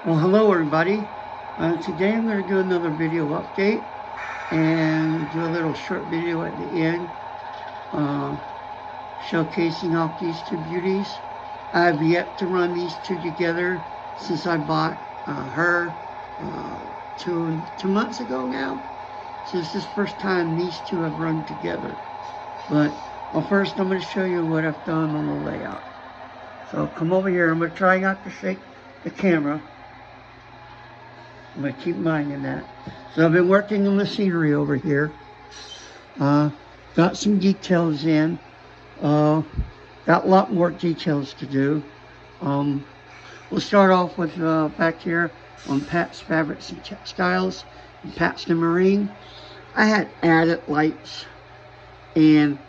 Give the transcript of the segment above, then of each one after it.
Well, hello everybody. Today I'm going to do another video update and do a little short video at the end uh, showcasing off these two beauties. I've yet to run these two together since I bought her two months ago now. So this is the first time these two have run together. But first I'm going to show you what I've done on the layout. So come over here. I'm going to try not to shake the camera. I'm going to keep minding that. So I've been working on the scenery over here. Got some details in. Got a lot more details to do. We'll start off with back here on Pat's Fabrics and Textiles and Pat's the Marine. I had added lights, and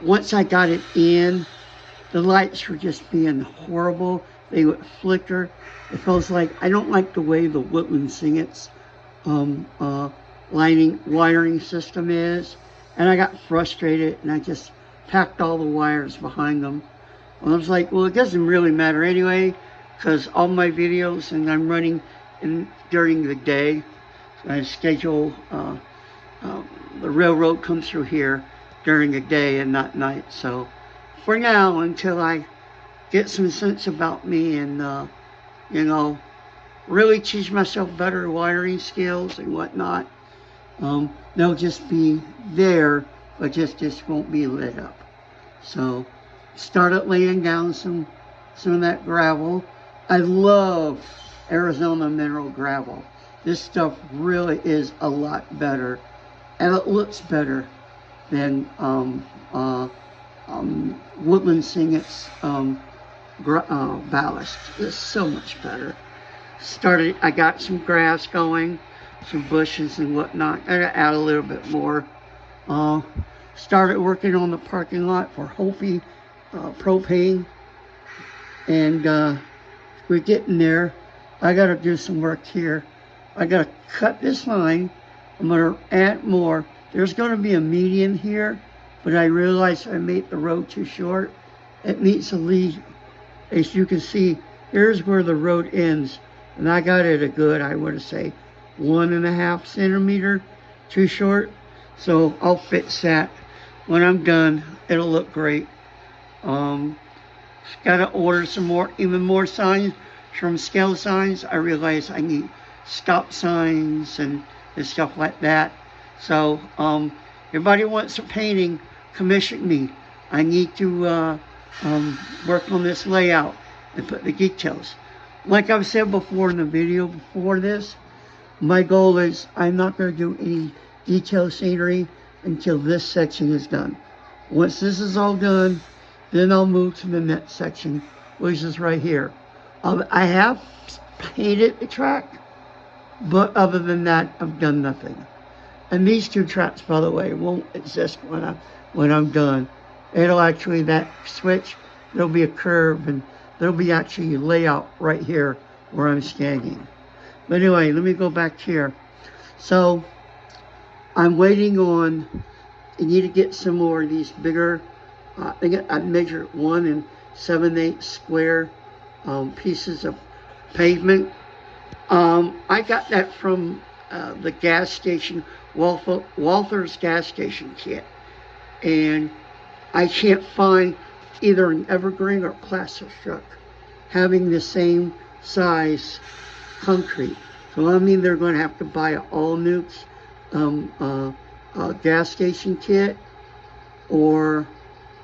once I got it in, the lights were just being horrible. They would flicker. It feels like, I don't like the way the Woodland Singets wiring system is. And I got frustrated and I just packed all the wires behind them. And I was like, well, it doesn't really matter anyway, because all my videos, and I'm running during the day. So I schedule, the railroad comes through here during the day and not night. So for now, until I get some sense about me and, you know, really teach myself better wiring skills and whatnot, they'll just be there, but just won't be lit up. So started laying down some of that gravel. I love Arizona mineral gravel. This stuff really is a lot better, and it looks better than Woodland Singet's ballast. It's so much better. I got some grass going, some bushes and whatnot. I gotta add a little bit more. Started working on the parking lot for Hopi propane, and we're getting there. I gotta do some work here. I gotta cut this line. I'm gonna add more. There's gonna be a median here, but I realized I made the road too short. It needs to lead. As you can see, here's where the road ends, and I got it a good, I would say, 1.5 centimeter too short. So I'll fix that. When I'm done, it'll look great. Gotta order some more, even more signs from Scale Signs. I realize I need stop signs and stuff like that. So everybody wants some painting, commission me. I need to work on this layout and put the details. Like I've said before in the video before this, my goal is I'm not going to do any detail scenery until this section is done. Once this is all done, then I'll move to the next section, which is right here. I have painted the track, but other than that, I've done nothing. And these two tracks, by the way, won't exist when I'm done. It'll actually, that switch, there'll be a curve, and there'll be actually a layout right here where I'm standing. But anyway, let me go back here. So I'm waiting on, I need to get some more of these bigger, I think I measured 1 7/8 square pieces of pavement. I got that from the gas station, Walther's gas station kit. And I can't find either an evergreen or plastic truck having the same size concrete. So I mean, they're going to have to buy an all-new gas station kit, or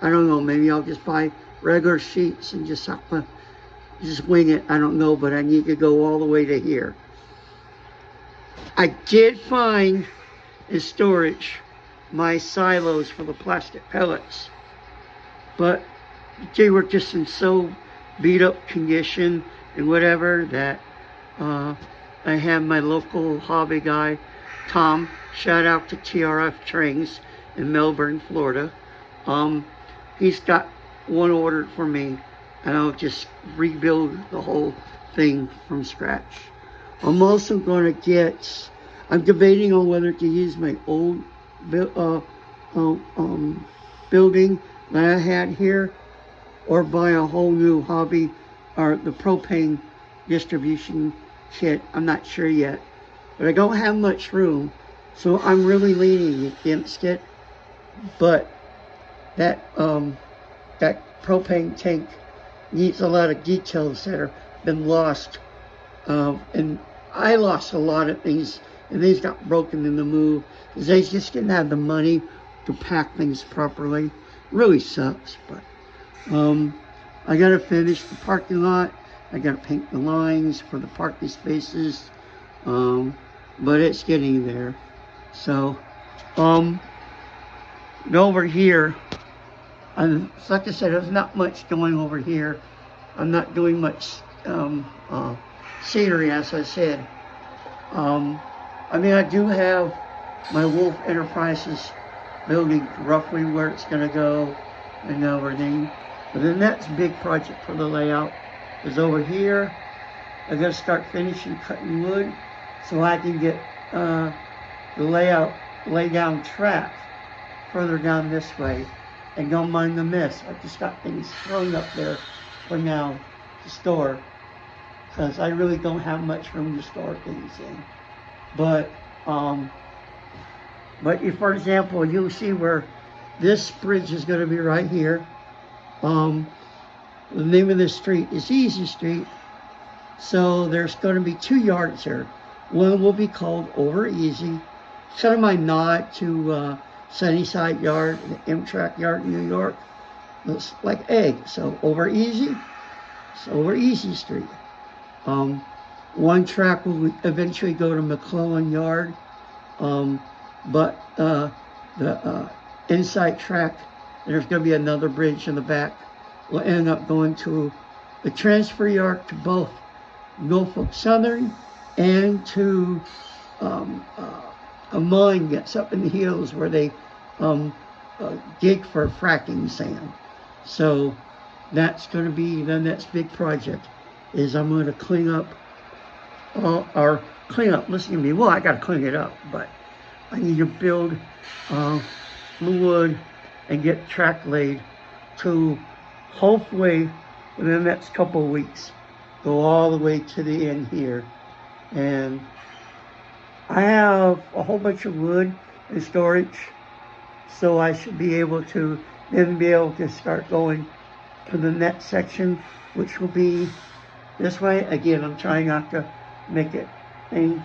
I don't know, maybe I'll just buy regular sheets and just have to just wing it. I don't know, but I need to go all the way to here. I did find in storage my silos for the plastic pellets, but they were just in so beat up condition and whatever that I have my local hobby guy, Tom, shout out to TRF Trains in Melbourne, Florida. He's got one ordered for me, and I'll just rebuild the whole thing from scratch. I'm also going to get, I'm debating on whether to use my old building that I had here, or buy a whole new hobby, or the propane distribution kit. I'm not sure yet, but I don't have much room, so I'm really leaning against it. But that that propane tank needs a lot of details that have been lost, and I lost a lot of things, and these got broken in the move because they just didn't have the money to pack things properly. Really sucks, but I gotta finish the parking lot. I gotta paint the lines for the parking spaces, but it's getting there. So, over here, like I said, there's not much going over here. I'm not doing much scenery, as I said. I mean, I do have my Wolf Enterprises building roughly where it's going to go and everything. But the next big project for the layout is over here. I got to start finishing cutting wood so I can get the lay down track further down this way, and don't mind the mess. I just got things thrown up there for now to store, because I really don't have much room to store things in. But if, for example, you'll see where this bridge is going to be right here. The name of this street is Easy Street. So there's going to be 2 yards here. One will be called Over Easy. Kind of my nod to Sunnyside Yard, the Amtrak Yard in New York. Looks like egg. So Over Easy. It's Over Easy Street. One track will eventually go to McClellan Yard, but the inside track, there's going to be another bridge in the back, will end up going to the transfer yard to both Norfolk Southern and to a mine that's up in the hills where they dig for fracking sand. So that's going to be the next big project. Is I'm going to clean up, listen to me, well, I got to clean it up, but I need to build the wood and get track laid to hopefully within the next couple of weeks go all the way to the end here. And I have a whole bunch of wood in storage, so I should be able to then be able to start going to the next section, which will be this way. Again, I'm trying not to make it thing,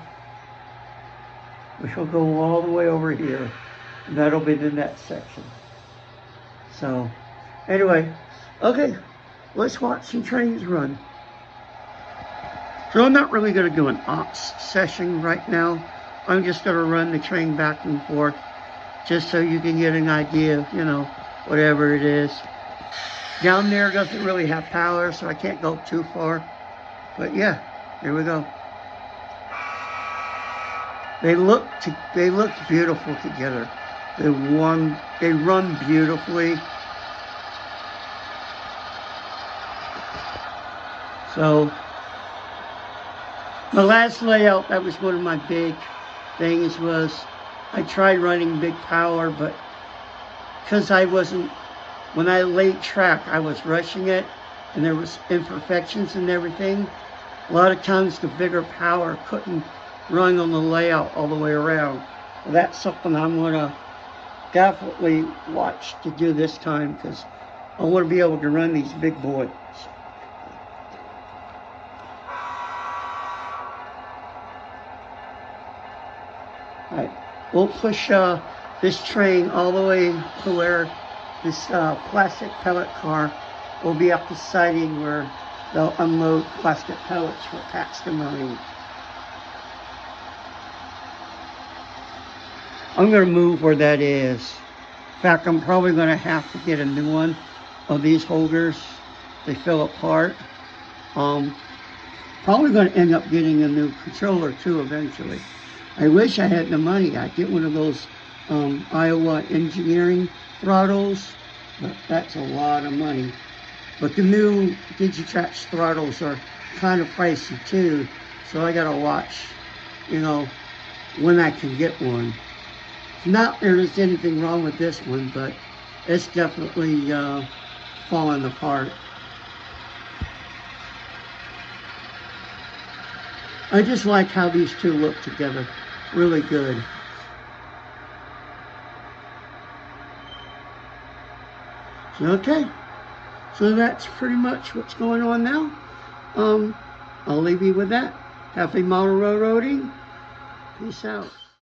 which will go all the way over here. And that'll be the next section. So, anyway, okay, let's watch some trains run. So I'm not really going to do an ops session right now. I'm just going to run the train back and forth, just so you can get an idea of, you know, whatever it is. Down there doesn't really have power, so I can't go too far. But yeah, here we go. They look beautiful together. They run beautifully. So the last layout, that was one of my big things, was I tried running big power, but because when I laid track, I was rushing it, and there was imperfections and everything. A lot of times the bigger power couldn't run on the layout all the way around. Well, that's something I'm going to definitely watch to do this time, because I want to be able to run these big boys. Alright, we'll push this train all the way to where this plastic pellet car will be up the siding where they'll unload plastic pellets for Paxton Marine. I'm going to move where that is. In fact, I'm probably going to have to get a new one of these holders. They fell apart. Probably going to end up getting a new controller too eventually. I wish I had the money. I'd get one of those Iowa engineering throttles, but that's a lot of money. But the new Digitrax throttles are kind of pricey too, so I gotta watch, you know, when I can get one. Not there is anything wrong with this one, but it's definitely falling apart. I just like how these two look together. Really good. Okay, so that's pretty much what's going on now. I'll leave you with that. Happy model railroading. Peace out.